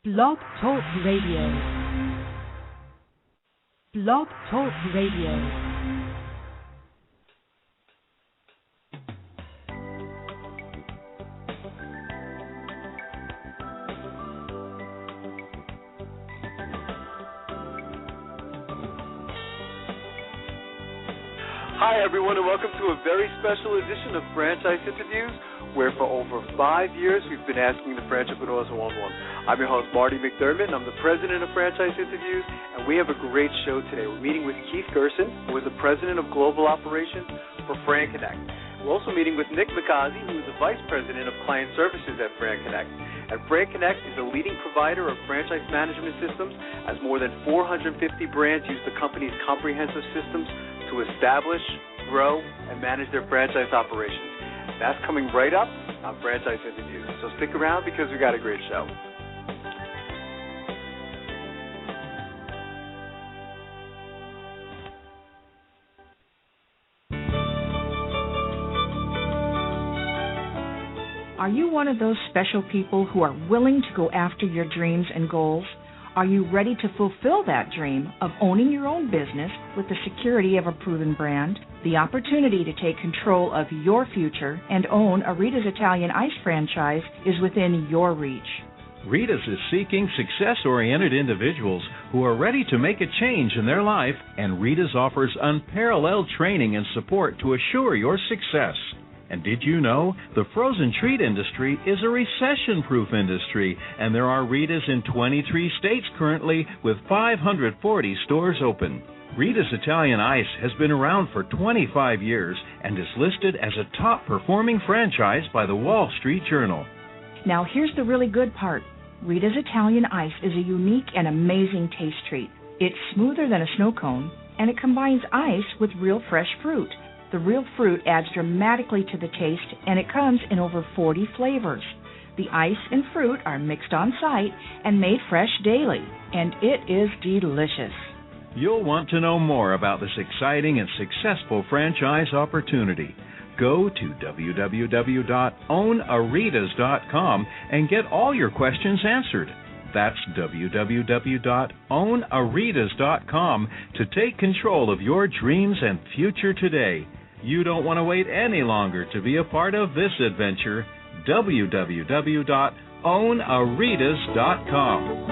Blog Talk Radio. Blog Talk Radio. Hi everyone, and welcome to a very special edition of Franchise Interviews, where for over 5 years we've been asking the entrepreneurs one-on-one. I'm your host, Marty McDermott, and I'm the president of Franchise Interviews, and we have a great show today. We're meeting with Keith Gerson, who is the president of global operations for FranConnect. We're also meeting with Nick McCausey, who is the vice president of client services at FranConnect. And FranConnect is a leading provider of franchise management systems, as more than 450 brands use the company's comprehensive systems to establish, grow, and manage their franchise operations. That's coming right up on Franchise Interviews. So stick around because we got a great show. Are you one of those special people who are willing to go after your dreams and goals? Are you ready to fulfill that dream of owning your own business with the security of a proven brand? The opportunity to take control of your future and own a Rita's Italian Ice franchise is within your reach. Rita's is seeking success-oriented individuals who are ready to make a change in their life, and Rita's offers unparalleled training and support to assure your success. And did you know the frozen treat industry is a recession-proof industry, and there are Rita's in 23 states currently with 540 stores open. Rita's Italian Ice has been around for 25 years and is listed as a top-performing franchise by the Wall Street Journal. Now here's the really good part. Rita's Italian Ice is a unique and amazing taste treat. It's smoother than a snow cone, and it combines ice with real fresh fruit. The real fruit adds dramatically to the taste, and it comes in over 40 flavors. The ice and fruit are mixed on site and made fresh daily, and it is delicious. You'll want to know more about this exciting and successful franchise opportunity. Go to www.ownaritas.com and get all your questions answered. That's www.ownaritas.com to take control of your dreams and future today. You don't want to wait any longer to be a part of this adventure. www.ownaritas.com.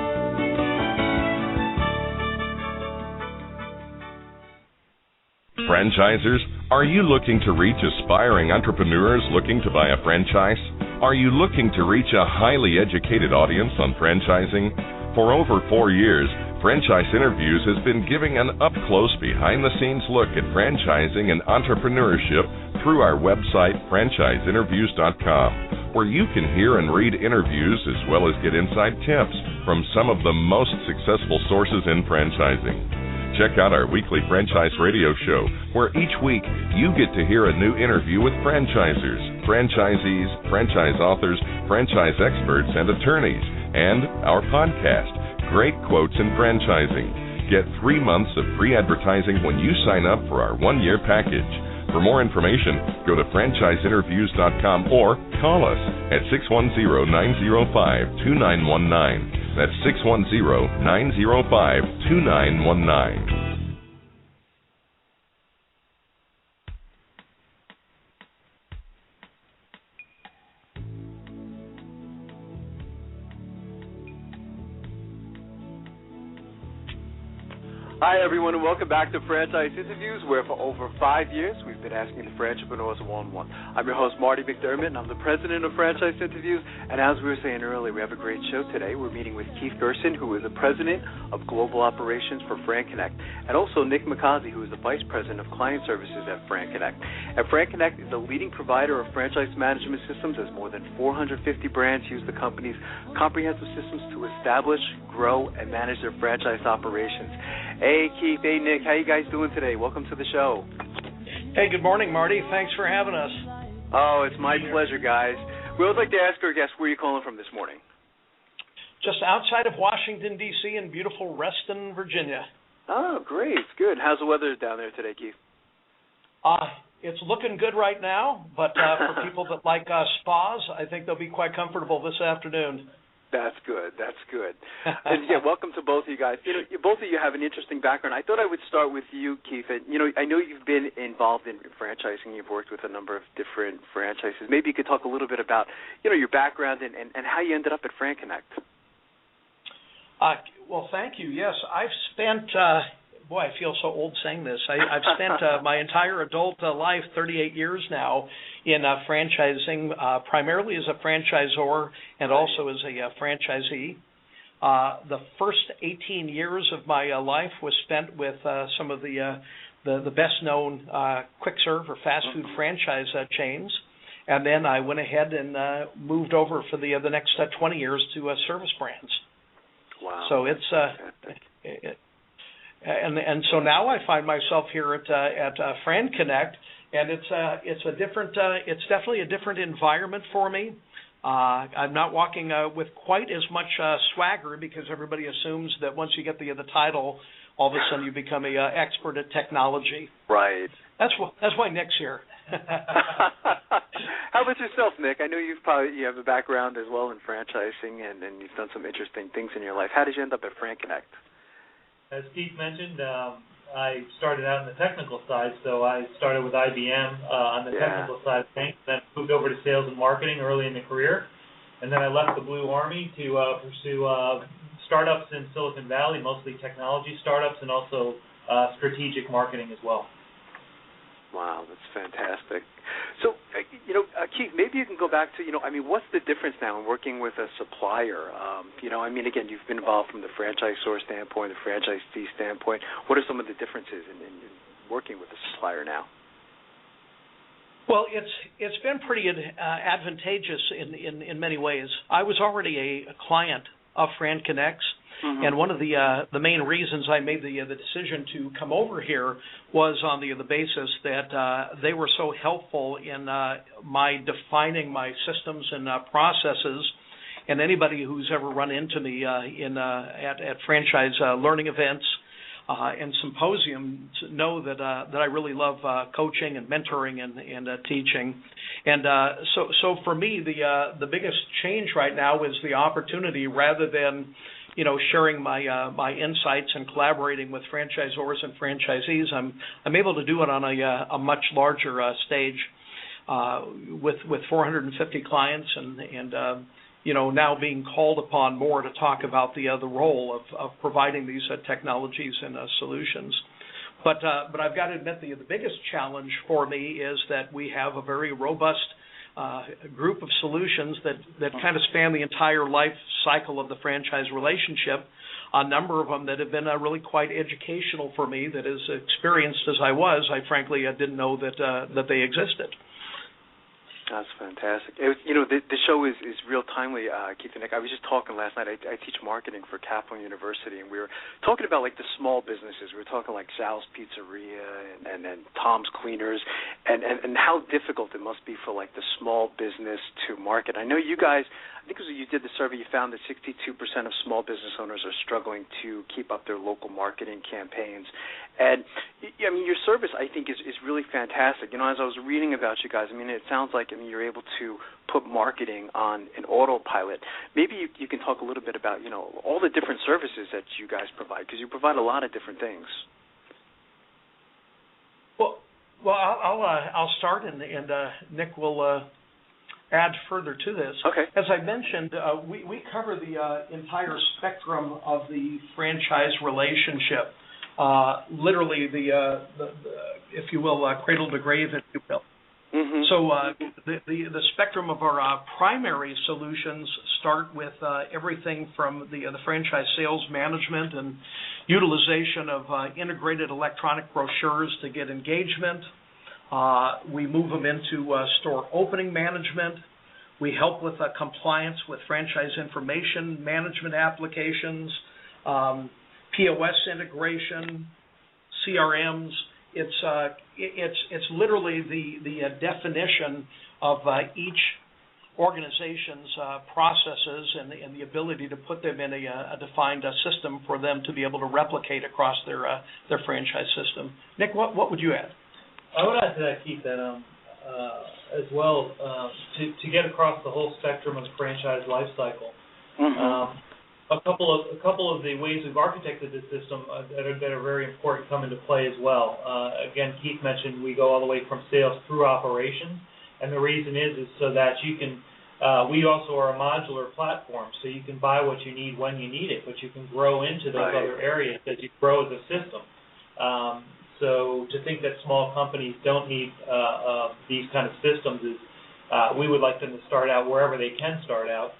Franchisers, are you looking to reach aspiring entrepreneurs looking to buy a franchise? Are you looking to reach a highly educated audience on franchising? For over 4 years, Franchise Interviews has been giving an up-close, behind-the-scenes look at franchising and entrepreneurship through our website, franchiseinterviews.com, where you can hear and read interviews as well as get inside tips from some of the most successful sources in franchising. Check out our weekly franchise radio show, where each week you get to hear a new interview with franchisers, franchisees, franchise authors, franchise experts, and attorneys, and our podcast, Great Quotes in Franchising. Get 3 months of free advertising when you sign up for our 1-year package. For more information, go to franchiseinterviews.com or call us at 610-905-2919. That's 610-905-2919. Hi, everyone, and welcome back to Franchise Interviews, where for over 5 years we've been asking the entrepreneurs one-on-one. I'm your host, Marty McDermott, and I'm the president of Franchise Interviews. And as we were saying earlier, we have a great show today. We're meeting with Keith Gerson, who is the president of global operations for FranConnect, and also Nick McCausey, who is the vice president of client services at FranConnect. And FranConnect is a leading provider of franchise management systems, as more than 450 brands use the company's comprehensive systems to establish, grow, and manage their franchise operations. Hey, Keith. Hey, Nick. How you guys doing today? Welcome to the show. Hey, good morning, Marty. Thanks for having us. Oh, it's my pleasure, guys. We would like to ask our guests, where are you calling from this morning? Just outside of Washington, D.C. in beautiful Reston, Virginia. Oh, great. Good. How's the weather down there today, Keith? It's looking good right now, but for people that like spas, I think they'll be quite comfortable this afternoon. That's good. And welcome to both of you guys. Both of you have an interesting background. I thought I would start with you, Keith. And, I know you've been involved in franchising. You've worked with a number of different franchises. Maybe you could talk a little bit about, your background and how you ended up at FranConnect. Well, thank you. Yes, I've spent, I feel so old saying this. I've spent my entire adult life, 38 years now, in franchising, primarily as a franchisor and also as a franchisee. The first 18 years of my life was spent with some of the best-known quick serve or fast food franchise chains, and then I went ahead and moved over for the next 20 years to service brands. Wow! So it's and so now I find myself here at FranConnect, and it's definitely a different environment for me. I'm not walking with quite as much swagger because everybody assumes that once you get the title, all of a sudden you become an expert at technology. Right. That's why Nick's here. How about yourself, Nick? I know you have a background as well in franchising, and you've done some interesting things in your life. How did you end up at FranConnect? As Keith mentioned, I started out on the technical side, so I started with IBM on the technical side of things, then moved over to sales and marketing early in the career, and then I left the Blue Army to pursue startups in Silicon Valley, mostly technology startups, and also strategic marketing as well. Wow, that's fantastic. So, Keith, maybe you can go back to, what's the difference now in working with a supplier? Again, you've been involved from the franchisor standpoint, the franchisee standpoint. What are some of the differences in working with a supplier now? Well, it's been pretty advantageous in many ways. I was already a client of FranConnect's. Mm-hmm. And one of the main reasons I made the decision to come over here was on the basis that they were so helpful in my defining my systems and processes. And anybody who's ever run into me at franchise learning events and symposiums know that I really love coaching and mentoring and teaching. And so for me, the biggest change right now is the opportunity rather than sharing my insights and collaborating with franchisors and franchisees. I'm able to do it on a much larger stage with 450 clients and now being called upon more to talk about the role of providing these technologies and solutions. But I've got to admit the biggest challenge for me is that we have a very robust group of solutions that kind of span the entire life cycle of the franchise relationship, a number of them that have been really quite educational for me, that as experienced as I was, I frankly didn't know that they existed. That's fantastic. The show is real timely, Keith and Nick. I was just talking last night. I teach marketing for Kaplan University, and we were talking about the small businesses. We were talking Sal's Pizzeria and Tom's Cleaners, and how difficult it must be for the small business to market. I know you guys. I think it was you did the survey. You found that 62% of small business owners are struggling to keep up their local marketing campaigns. And your service, I think, is really fantastic. As I was reading about you guys, it sounds like you're able to put marketing on an autopilot. Maybe you can talk a little bit about all the different services that you guys provide, because you provide a lot of different things. Well, I'll start, and Nick will add further to this. Okay. As I mentioned, we cover the entire spectrum of the franchise relationship, literally the if you will, cradle to grave, if you will. Mm-hmm. So the spectrum of our primary solutions start with everything from the franchise sales management and utilization of integrated electronic brochures to get engagement. We move them into store opening management. We help with compliance with franchise information management applications, POS integration, CRMs. It's literally the definition of each organization's processes and the ability to put them in a defined system for them to be able to replicate across their franchise system. Nick, what would you add? I would add to that, Keith, that as well, to get across the whole spectrum of the franchise life cycle, A couple of the ways we've architected the system that are very important come into play as well. Again, Keith mentioned we go all the way from sales through operations, and the reason is so that you can. We also are a modular platform, so you can buy what you need when you need it, but you can grow into those other areas as you grow as a system. So to think that small companies don't need these kind of systems is, we would like them to start out wherever they can start out.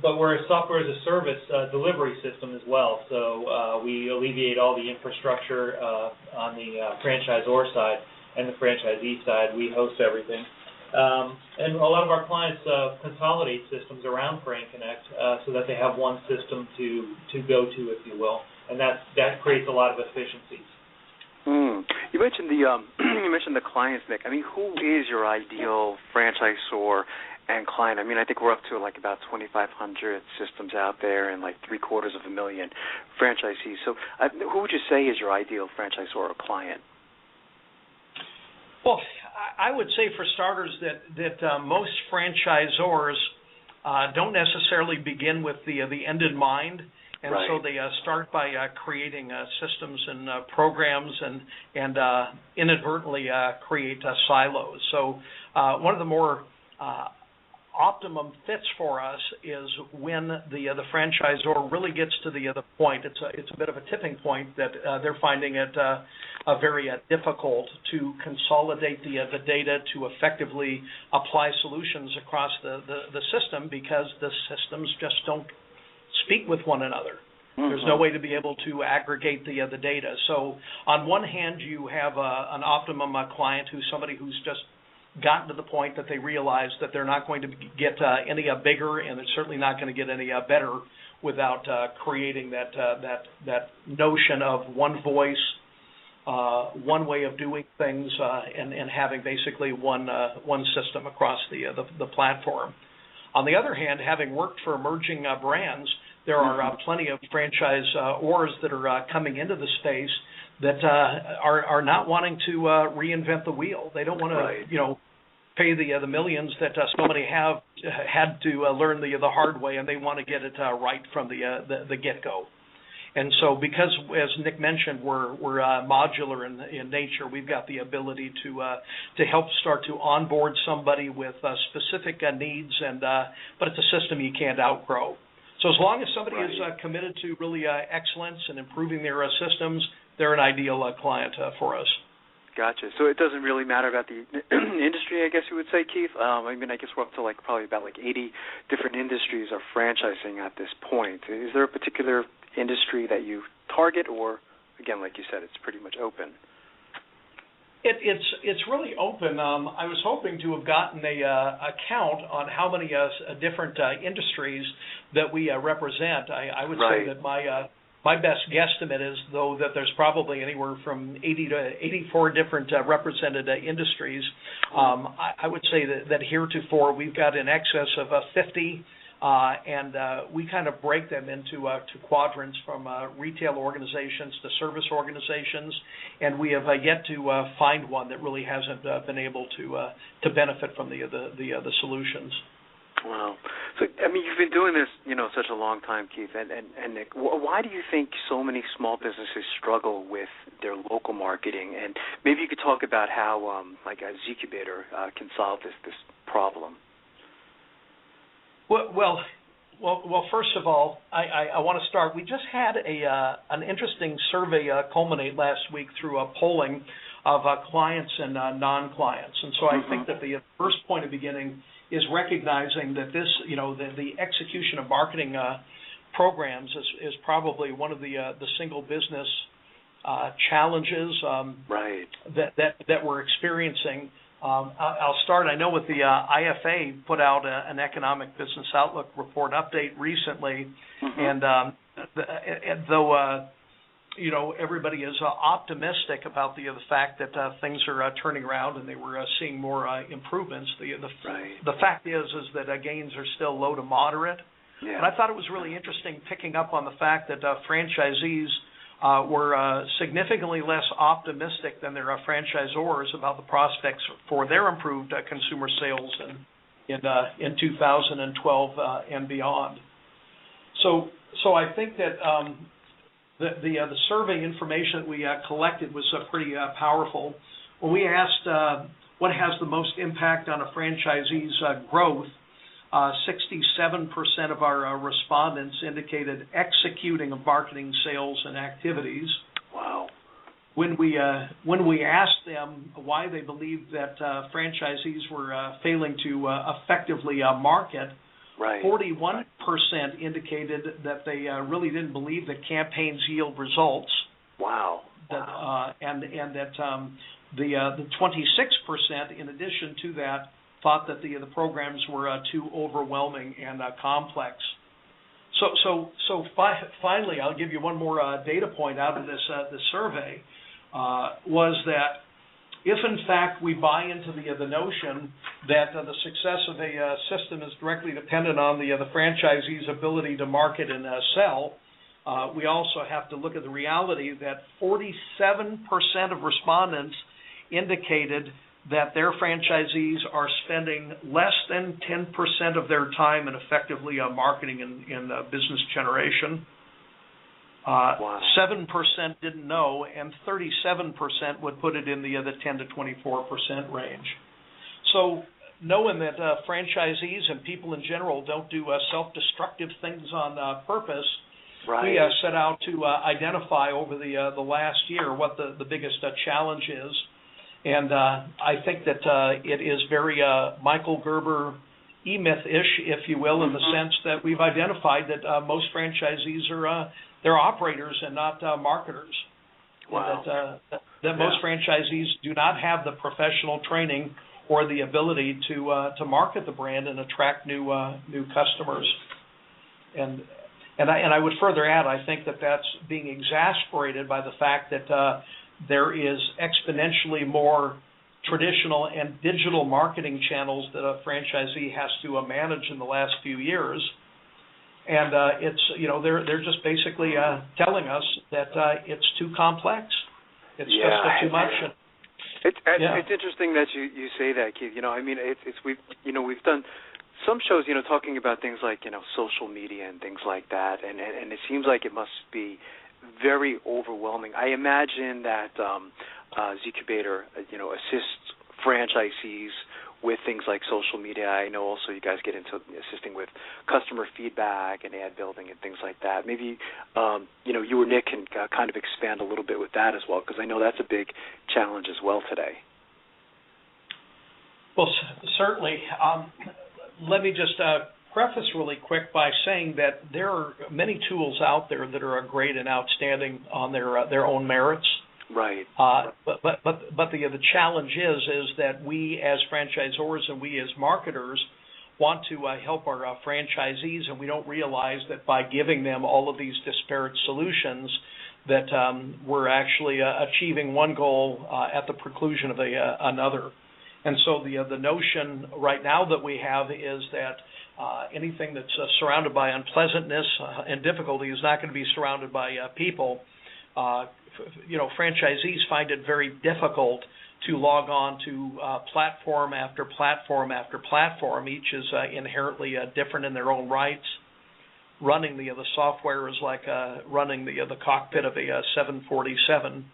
But we're a software as a service delivery system as well, so we alleviate all the infrastructure on the franchisor side and the franchisee side. We host everything. And a lot of our clients consolidate systems around FranConnect so that they have one system to go to, if you will, and that creates a lot of efficiencies. You mentioned the clients, Nick. I mean, who is your ideal franchisor and client? I mean, I think we're up to like about 2,500 systems out there and like 750,000 franchisees. So who would you say is your ideal franchisor or client? Well, I would say for starters that most franchisors don't necessarily begin with the end in mind. And so they start by creating systems and programs and inadvertently create silos. So one of the more optimum fits for us is when the franchisor really gets to the point. It's a bit of a tipping point that they're finding it very difficult to consolidate the data to effectively apply solutions across the system because the systems just don't speak with one another. There's no way to be able to aggregate the data. So on one hand, you have an optimum client who's somebody who's just gotten to the point that they realize that they're not going to get any bigger, and they're certainly not going to get any better without creating that notion of one voice, one way of doing things, and having basically one system across the platform. On the other hand, having worked for emerging brands, there are plenty of franchisors that are coming into the space that are not wanting to reinvent the wheel. They don't want to, pay the millions that so many have had to learn the hard way, and they want to get it right from the get-go. And so, because as Nick mentioned, we're modular in nature, we've got the ability to help start to onboard somebody with specific needs, but it's a system you can't outgrow. So as long as somebody is committed to really excellence and improving their systems, they're an ideal client for us. Gotcha. So it doesn't really matter about the industry, I guess you would say, Keith. I mean, I guess we're up to probably about 80 different industries of franchising at this point. Is there a particular industry that you target, or again, like you said, it's pretty much open? It's really open. I was hoping to have gotten a count on how many different industries that we represent. I would say that my best guesstimate is, though, that there's probably anywhere from 80 to 84 different represented industries. I would say that heretofore we've got in excess of 50, and we kind of break them into quadrants from retail organizations to service organizations, and we have yet to find one that really hasn't been able to benefit from the solutions. Wow. So, I mean, you've been doing this, such a long time, Keith and Nick. Why do you think so many small businesses struggle with their local marketing? And maybe you could talk about how, like a Zcubator can solve this problem. Well, first of all, I want to start. We just had an interesting survey culminate last week through a polling of clients and non-clients. And so I think that the first point of beginning is recognizing that this, the execution of marketing programs is probably one of the single business challenges that we're experiencing. I'll start. I know with the IFA put out an economic business outlook report update recently, and though everybody is optimistic about the fact that things are turning around and they were seeing more improvements. The fact is that gains are still low to moderate. Yeah. And I thought it was really interesting picking up on the fact that franchisees were significantly less optimistic than their franchisors about the prospects for their improved consumer sales in 2012 and beyond. So I think that the survey information that we collected was pretty powerful. When we asked what has the most impact on a franchisee's growth, 67% of our respondents indicated executing of marketing, sales, and activities. Wow. When we asked them why they believed that franchisees were failing to effectively market, right. 41% indicated that they really didn't believe that campaigns yield results. Wow. And that the 26%, in addition to that, thought that the programs were too overwhelming and complex. So finally, I'll give you one more data point out of this survey, was that if in fact we buy into the notion that the success of a system is directly dependent on the franchisee's ability to market and sell, we also have to look at the reality that 47% of respondents indicated that their franchisees are spending less than 10% of their time in effectively marketing and business generation. 7% didn't know, and 37% would put it in the 10 to 24% range. So knowing that franchisees and people in general don't do self-destructive things on purpose, right. We set out to identify over the last year what the biggest challenge is. And I think that it is very Michael Gerber E-Myth-ish, if you will, in the sense that we've identified that most franchisees are they're operators and not marketers. Wow. And that most franchisees do not have the professional training or the ability to market the brand and attract new customers. And I would further add, I think that that's being exasperated by the fact that there is exponentially more traditional and digital marketing channels that a franchisee has to manage in the last few years, and it's they're just basically telling us that it's too complex, it's just too much. It's interesting that you say that, Keith. I mean, we've done some shows, talking about things like social media and things like that, and it seems like it must be very overwhelming. I imagine that Zcubator, assists franchisees with things like social media. I know also you guys get into assisting with customer feedback and ad building and things like that. Maybe, you or Nick can kind of expand a little bit with that as well, because I know that's a big challenge as well today. Well, certainly. Let me just preface really quick by saying that there are many tools out there that are great and outstanding on their own merits. Right. But the challenge is that we as franchisors and we as marketers want to help our franchisees, and we don't realize that by giving them all of these disparate solutions that we're actually achieving one goal at the preclusion of another. And so the notion right now that we have is that anything that's surrounded by unpleasantness and difficulty is not going to be surrounded by people. Franchisees find it very difficult to log on to platform after platform after platform. Each is inherently different in their own rights. Running the software is like running the cockpit of a 747.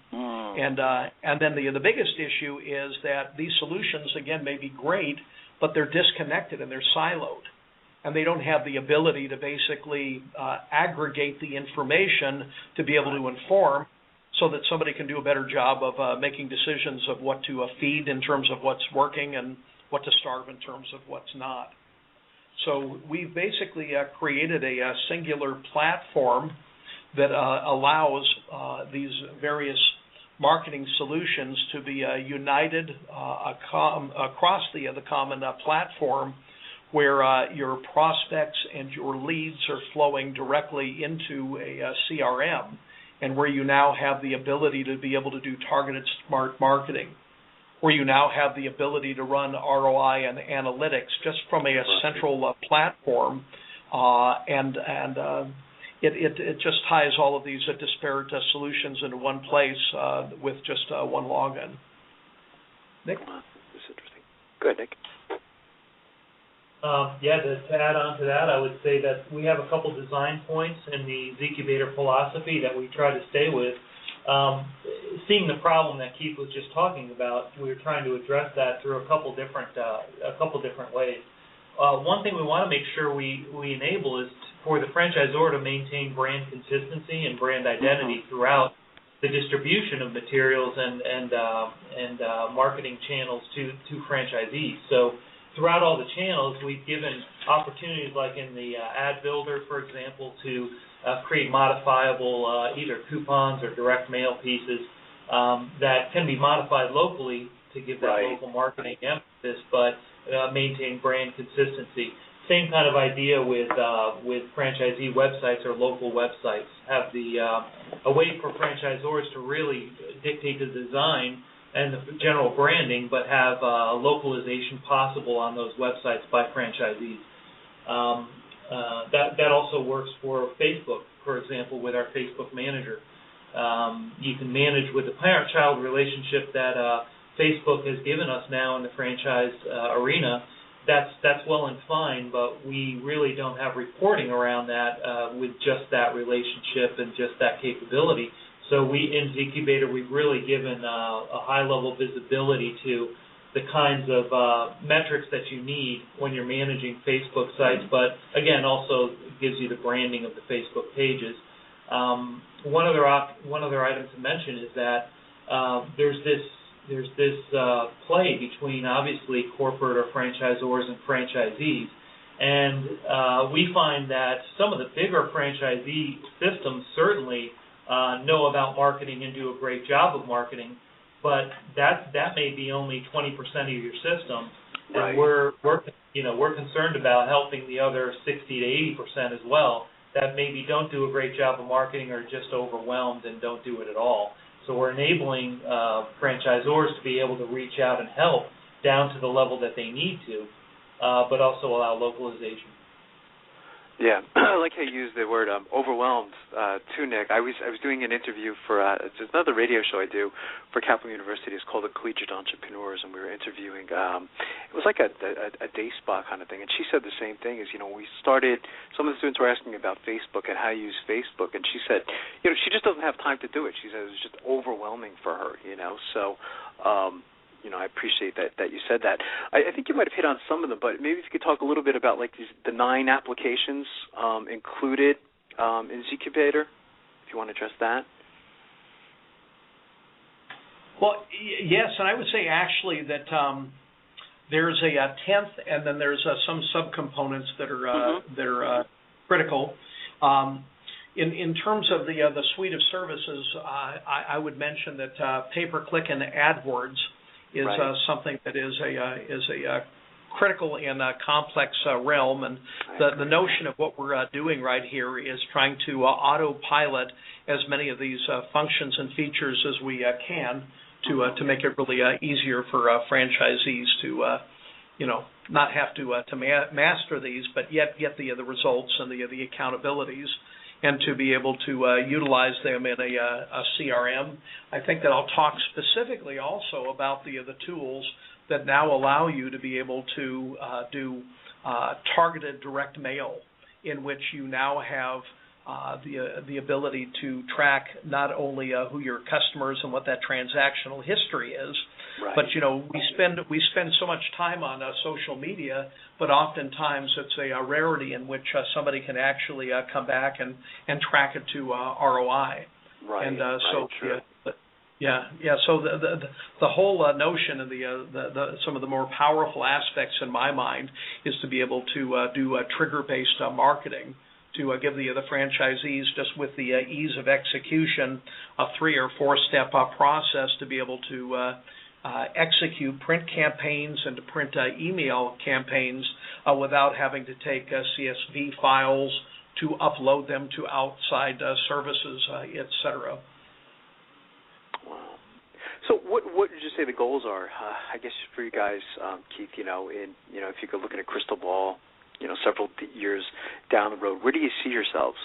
And then the biggest issue is that these solutions, again, may be great, but they're disconnected and they're siloed. And they don't have the ability to basically aggregate the information to be able to inform so that somebody can do a better job of making decisions of what to feed in terms of what's working and what to starve in terms of what's not. So we've basically created a singular platform that allows these various marketing solutions to be united across the common platform, where your prospects and your leads are flowing directly into a CRM, and where you now have the ability to be able to do targeted smart marketing, where you now have the ability to run ROI and analytics just from a central platform, and it just ties all of these disparate solutions into one place with just one login. Nick? This is interesting. Good, Nick. To add on to that, I would say that we have a couple design points in the Zcubator philosophy that we try to stay with. Seeing the problem that Keith was just talking about, we were trying to address that through a couple different ways. One thing we want to make sure we enable is for the franchisor to maintain brand consistency and brand identity throughout the distribution of materials and marketing channels to franchisees. So throughout all the channels, we've given opportunities, like in the ad builder, for example, to create modifiable either coupons or direct mail pieces that can be modified locally to give that local marketing emphasis, but maintain brand consistency. Same kind of idea with franchisee websites or local websites. Have a way for franchisors to really dictate the design and the general branding, but have localization possible on those websites by franchisees. That also works for Facebook, for example, with our Facebook Manager. You can manage with the parent-child relationship that Facebook has given us now in the franchise arena. That's well and fine, but we really don't have reporting around that with just that relationship and just that capability. So in Zcubator, we've really given a high-level visibility to the kinds of metrics that you need when you're managing Facebook sites, but again, also gives you the branding of the Facebook pages. One other item to mention is that there's this play between obviously corporate or franchisors and franchisees, and we find that some of the bigger franchisee systems certainly know about marketing and do a great job of marketing, but that may be only 20% of your system, and we're concerned about helping the other 60 to 80% as well that maybe don't do a great job of marketing or just overwhelmed and don't do it at all. So we're enabling franchisors to be able to reach out and help down to the level that they need to, but also allow localization. Yeah, I like how you use the word overwhelmed too, Nick. I was doing an interview for it's another radio show I do for Kaplan University. It's called the Collegiate Entrepreneurs, and we were interviewing. It was like a day spa kind of thing, and she said the same thing. We started. Some of the students were asking about Facebook and how you use Facebook, and she said, she just doesn't have time to do it. She said it was just overwhelming for her. So. I appreciate that you said that. I think you might have hit on some of them, but maybe if you could talk a little bit about the 9 applications included in Zcubator, if you want to address that. Well, yes, and I would say actually that there's a 10th, and then there's some subcomponents that are critical. In terms of the suite of services, I would mention that pay-per-click and AdWords is something that is a critical and complex realm, and the notion of what we're doing right here is trying to autopilot as many of these functions and features as we can to make it really easier for franchisees to not have to master these, but yet get the results and the accountabilities, and to be able to utilize them in a CRM. I think that I'll talk specifically also about the tools that now allow you to be able to do targeted direct mail, in which you now have the ability to track not only who your customers and what that transactional history is, but we spend so much time on social media, but oftentimes it's a rarity in which somebody can actually come back and track it to ROI. And so so the whole notion of the some of the more powerful aspects in my mind is to be able to do trigger-based marketing, to give the franchisees, just with the ease of execution, a 3 or 4 step process to be able to execute print campaigns and to print email campaigns without having to take CSV files to upload them to outside services, etc. Wow. So what would you say the goals are? I guess for you guys, Keith, if you could look at a crystal ball, several years down the road, where do you see yourselves?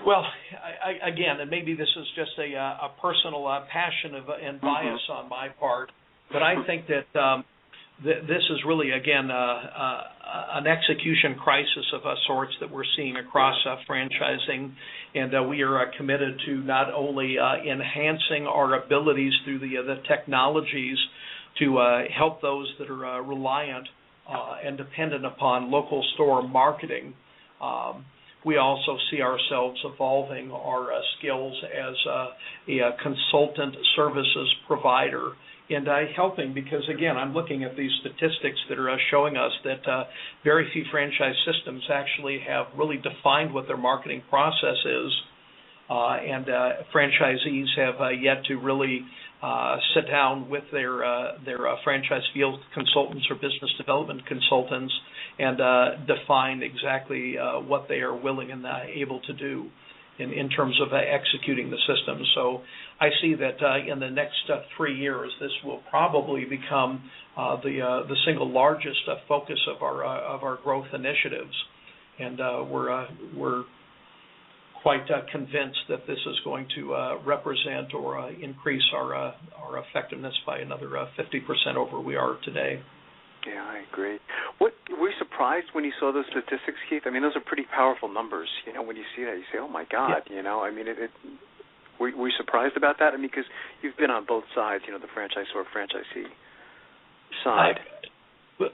Well, again, and maybe this is just a personal passion and bias on my part, but I think that this is really, again, an execution crisis of sorts that we're seeing across franchising, and we are committed to not only enhancing our abilities through the technologies to help those that are reliant and dependent upon local store marketing. We also see ourselves evolving our skills as a consultant services provider and helping, because, again, I'm looking at these statistics that are showing us that very few franchise systems actually have really defined what their marketing process is, and franchisees have yet to really sit down with their franchise field consultants or business development consultants and define exactly what they are willing and able to do in terms of executing the system. So I see that in the next 3 years, this will probably become the single largest focus of our growth initiatives, and we're quite convinced that this is going to represent or increase our effectiveness by another 50% over where we are today. Yeah, I agree. Were you surprised when you saw those statistics, Keith? I mean, those are pretty powerful numbers. You know, when you see that, you say, "Oh my God!" Yeah. You know, I mean, were you surprised about that? I mean, because you've been on both sides, you know, the franchisor, franchisee side.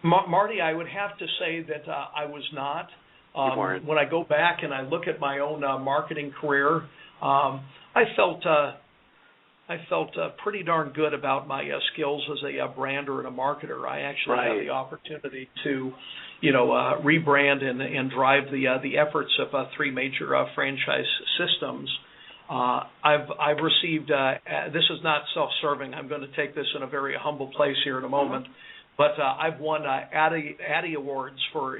Marty, I would have to say that I was not. When I go back and I look at my own marketing career, I felt pretty darn good about my skills as a brander and a marketer. I actually had the opportunity to, rebrand and drive the efforts of 3 major franchise systems. I've received. This is not self-serving. I'm going to take this in a very humble place here in a moment, but I've won Addy Awards for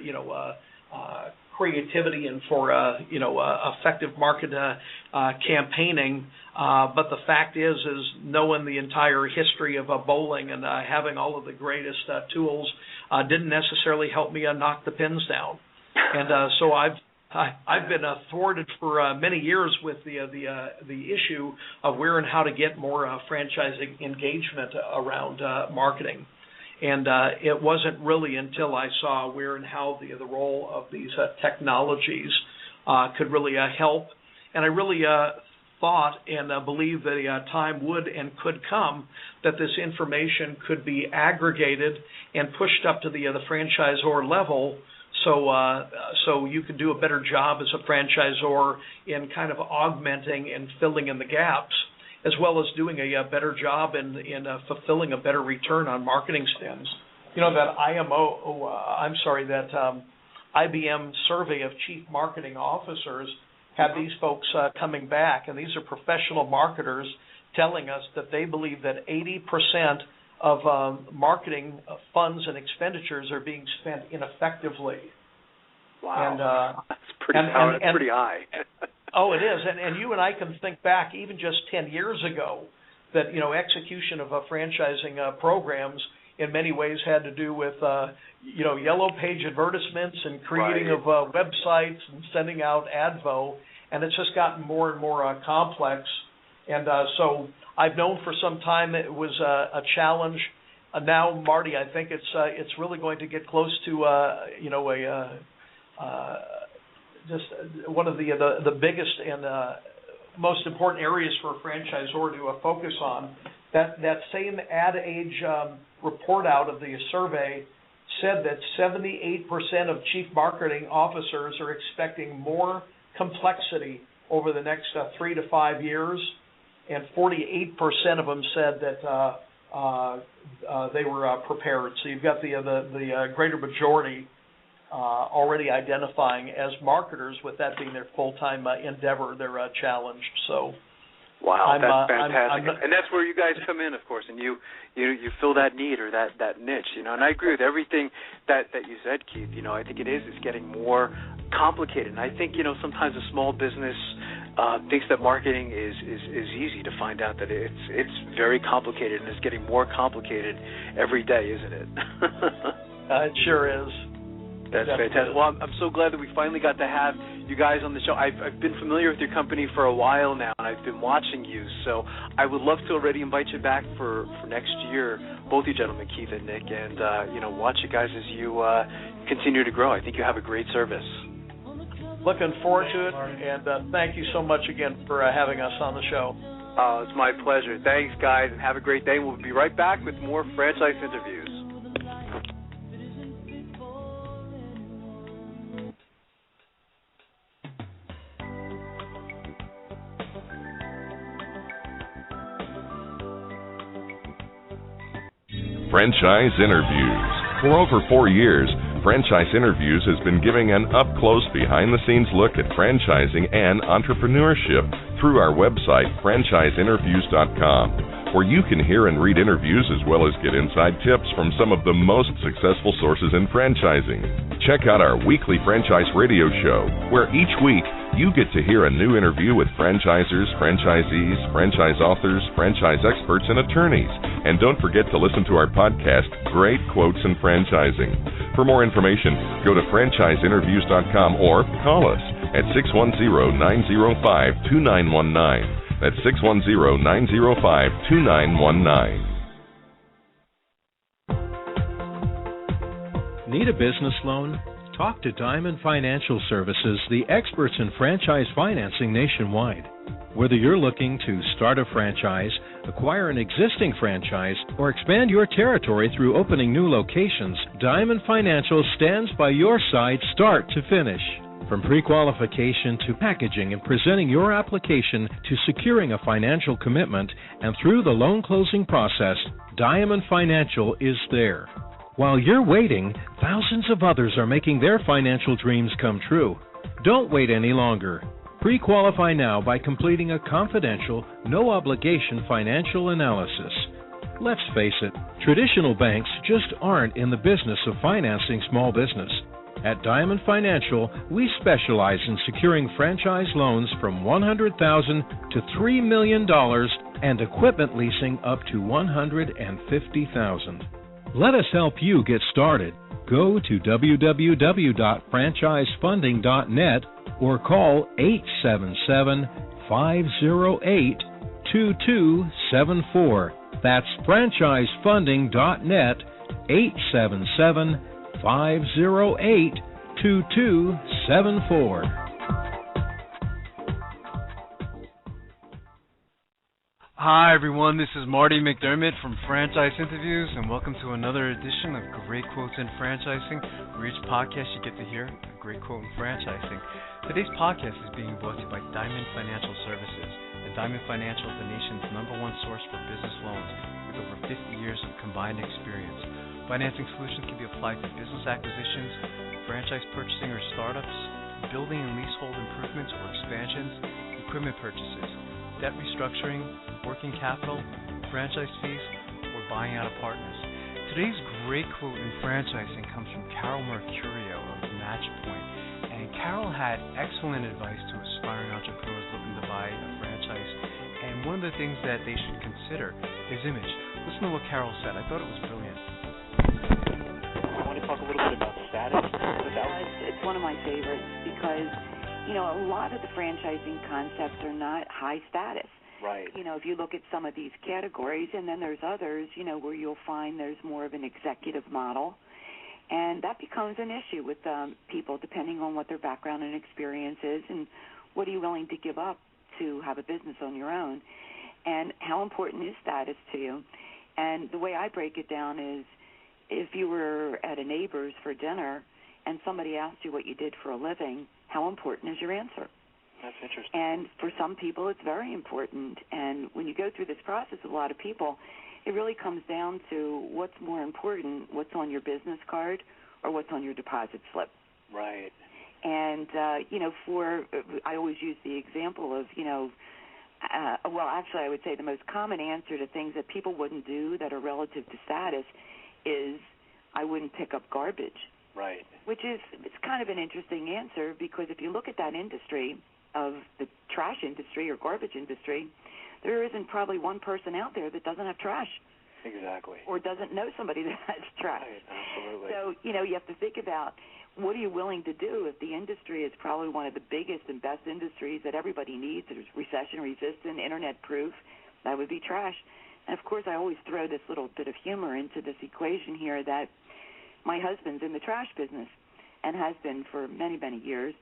creativity and for effective market campaigning, but the fact is knowing the entire history of bowling and having all of the greatest tools didn't necessarily help me knock the pins down, and so I've been thwarted for many years with the issue of where and how to get more franchising engagement around marketing. And it wasn't really until I saw where and how the role of these technologies could really help. And I really thought and believed that a time would and could come that this information could be aggregated and pushed up to the franchisor level, so you could do a better job as a franchisor in kind of augmenting and filling in the gaps, as well as doing a better job in fulfilling a better return on marketing spends. You know, that IBM survey of chief marketing officers had these folks coming back, and these are professional marketers telling us that they believe that 80% of marketing funds and expenditures are being spent ineffectively. Wow, that's pretty high. Oh, it is, and you and I can think back even just 10 years ago that execution of franchising programs in many ways had to do with yellow page advertisements and creating of websites and sending out advo, and it's just gotten more and more complex. And so I've known for some time that it was a challenge. Now, Marty, I think it's really going to get close to just one of the biggest and most important areas for a franchisor to focus on. That same Ad Age report out of the survey said that 78% of chief marketing officers are expecting more complexity over the next 3 to 5 years, and 48% of them said that they were prepared. So you've got the greater majority already identifying as marketers, with that being their full-time endeavor. They're challenged. So, wow, that's fantastic. And that's where you guys come in, of course, and you fill that need or that niche, And I agree with everything that you said, Keith. I think it's getting more complicated. And I think sometimes a small business thinks that marketing is easy, to find out that it's very complicated, and it's getting more complicated every day, isn't it? It sure is. That's fantastic. Well, I'm so glad that we finally got to have you guys on the show. I've been familiar with your company for a while now, and I've been watching you. So I would love to already invite you back for next year, both you gentlemen, Keith and Nick, and watch you guys as you continue to grow. I think you have a great service. Looking forward to it, and thank you so much again for having us on the show. Oh, it's my pleasure. Thanks, guys, and have a great day. We'll be right back with more franchise interviews. Franchise Interviews. For over 4 years, Franchise Interviews has been giving an up-close, behind-the-scenes look at franchising and entrepreneurship through our website, FranchiseInterviews.com, where you can hear and read interviews as well as get inside tips from some of the most successful sources in franchising. Check out our weekly franchise radio show, where each week you get to hear a new interview with franchisers, franchisees, franchise authors, franchise experts, and attorneys. And don't forget to listen to our podcast, Great Quotes in Franchising. For more information, go to FranchiseInterviews.com or call us at 610-905-2919. That's 610-905-2919. Need a business loan? Talk to Diamond Financial Services, the experts in franchise financing nationwide. Whether you're looking to start a franchise, acquire an existing franchise, or expand your territory through opening new locations, Diamond Financial stands by your side start to finish. From pre-qualification to packaging and presenting your application to securing a financial commitment and through the loan closing process, Diamond Financial is there. While you're waiting, thousands of others are making their financial dreams come true. Don't wait any longer. Pre-qualify now by completing a confidential, no-obligation financial analysis. Let's face it, traditional banks just aren't in the business of financing small business. At Diamond Financial, we specialize in securing franchise loans from $100,000 to $3 million and equipment leasing up to $150,000. Let us help you get started. Go to www.franchisefunding.net or call 877-508-2274. That's franchisefunding.net, 877-508-2274. Hi everyone, this is Marty McDermott from Franchise Interviews, and welcome to another edition of Great Quotes in Franchising, where each podcast you get to hear a great quote in franchising. Today's podcast is being brought to you by Diamond Financial Services, and Diamond Financial is the nation's #1 source for business loans with over 50 years of combined experience. Financing solutions can be applied to business acquisitions, franchise purchasing or startups, building and leasehold improvements or expansions, equipment purchases, debt restructuring, working capital, franchise fees, or buying out of partners. Today's great quote in franchising comes from Karol Mercurio of Matchpoint. And Karol had excellent advice to aspiring entrepreneurs looking to buy a franchise. And one of the things that they should consider is image. Listen to what Karol said. I thought it was brilliant. I want to talk a little bit about status. It's one of my favorites because a lot of the franchising concepts are not high status. Right. If you look at some of these categories, and then there's others, where you'll find there's more of an executive model. And that becomes an issue with people depending on what their background and experience is and what are you willing to give up to have a business on your own. And how important is status to you? And the way I break it down is if you were at a neighbor's for dinner and somebody asked you what you did for a living, how important is your answer? That's interesting. And for some people, it's very important. And when you go through this process with a lot of people, it really comes down to what's more important, what's on your business card or what's on your deposit slip. Right. And, I always use the example of, I would say the most common answer to things that people wouldn't do that are relative to status is I wouldn't pick up garbage. Right. It's kind of an interesting answer because if you look at that industry of the trash industry or garbage industry, there isn't probably one person out there that doesn't have trash. Exactly. Or doesn't know somebody that has trash. Right, absolutely. So, you have to think about what are you willing to do if the industry is probably one of the biggest and best industries that everybody needs? It's recession-resistant, internet-proof. That would be trash. And, of course, I always throw this little bit of humor into this equation here that my husband's in the trash business and has been for many, many years.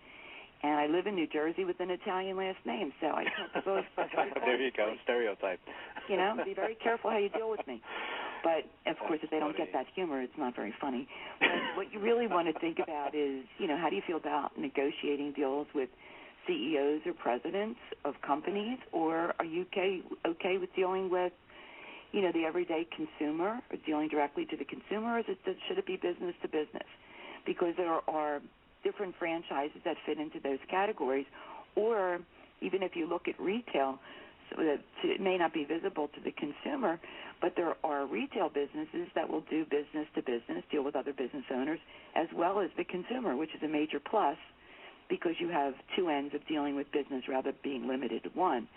And I live in New Jersey with an Italian last name, so I tell people there you go, stereotype. Be very careful how you deal with me. But, of course, if they don't get that humor, it's not very funny. But what you really want to think about is, how do you feel about negotiating deals with CEOs or presidents of companies, or are you okay with dealing with, the everyday consumer, or dealing directly to the consumer, or should it be business to business? Because there are different franchises that fit into those categories, or even if you look at retail, so that it may not be visible to the consumer, but there are retail businesses that will do business to business, deal with other business owners, as well as the consumer, which is a major plus because you have two ends of dealing with business rather than being limited to one.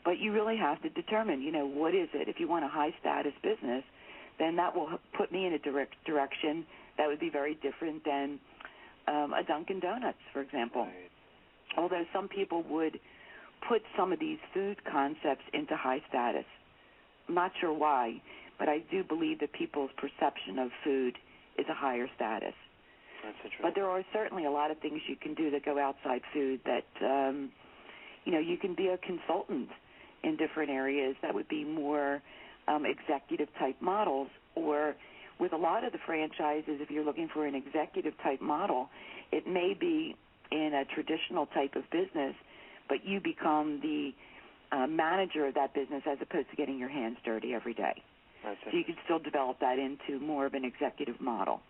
But you really have to determine, what is it? If you want a high-status business, then that will put me in a direction that would be very different than a Dunkin' Donuts, for example. Right. Although some people would put some of these food concepts into high status. I'm not sure why, but I do believe that people's perception of food is a higher status. That's interesting. But there are certainly a lot of things you can do that go outside food that, you can be a consultant in different areas that would be more executive-type models, or with a lot of the franchises, if you're looking for an executive-type model, it may be in a traditional type of business, but you become the manager of that business as opposed to getting your hands dirty every day. So you can still develop that into more of an executive model.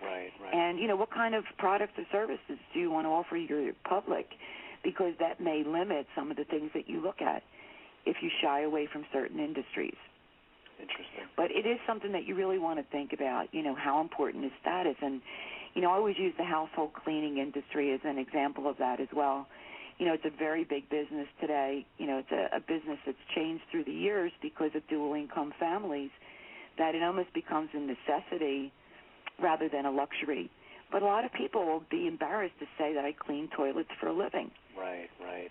Right. And, what kind of products or services do you want to offer your public? Because that may limit some of the things that you look at if you shy away from certain industries. Interesting. But it is something that you really want to think about, how important is status. And, I always use the household cleaning industry as an example of that as well. It's a very big business today. It's a business that's changed through the years because of dual-income families, that it almost becomes a necessity rather than a luxury. But a lot of people will be embarrassed to say that I clean toilets for a living. Right.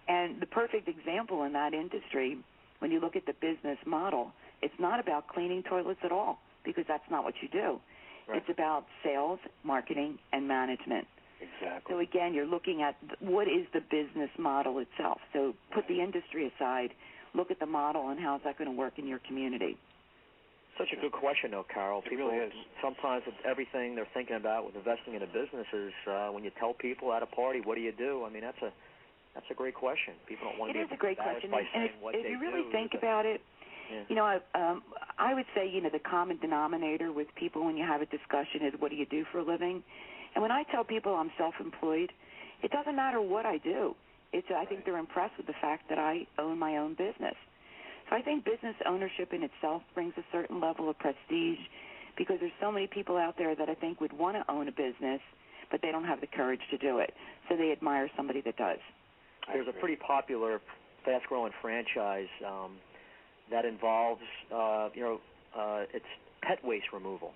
And the perfect example in that industry, when you look at the business model, it's not about cleaning toilets at all, because that's not what you do. Right. It's about sales, marketing, and management. Exactly. So, again, you're looking at what is the business model itself. So put the industry aside, look at the model, and how is that going to work in your community. Such a good question, though, Karol. People really is. Sometimes everything they're thinking about with investing in a business is when you tell people at a party, what do you do? I mean, that's a great question. People don't want to be embarrassed by saying what they do. If you really think about it, I would say, the common denominator with people when you have a discussion is what do you do for a living? And when I tell people I'm self-employed, it doesn't matter what I do. I think they're impressed with the fact that I own my own business. So I think business ownership in itself brings a certain level of prestige, because there's so many people out there that I think would want to own a business, but they don't have the courage to do it. So they admire somebody that does. There's a pretty popular, fast-growing franchise that involves, it's pet waste removal.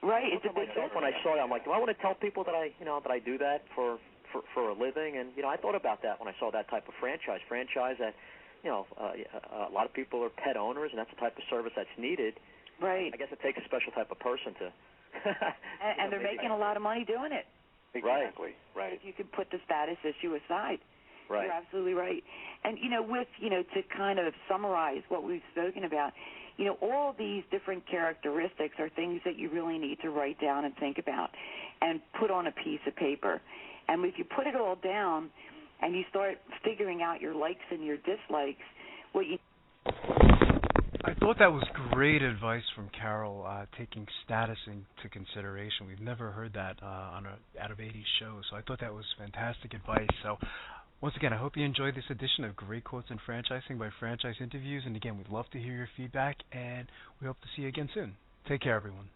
Right. It's a big business. When I saw it, I'm like, do I want to tell people that I do that for a living? And I thought about that when I saw that type of franchise that. A lot of people are pet owners, and that's the type of service that's needed. Right. I guess it takes a special type of person to. and they're making a lot of money doing it. Exactly. Right. If you could put the status issue aside. Right. You're absolutely right. And, to kind of summarize what we've spoken about, all these different characteristics are things that you really need to write down and think about and put on a piece of paper. And if you put it all down, and you start figuring out your likes and your dislikes, I thought that was great advice from Karol, taking status into consideration. We've never heard that on a out of 80 show, so I thought that was fantastic advice. So once again, I hope you enjoyed this edition of Great Quotes in Franchising by Franchise Interviews. And again, we'd love to hear your feedback, and we hope to see you again soon. Take care, everyone.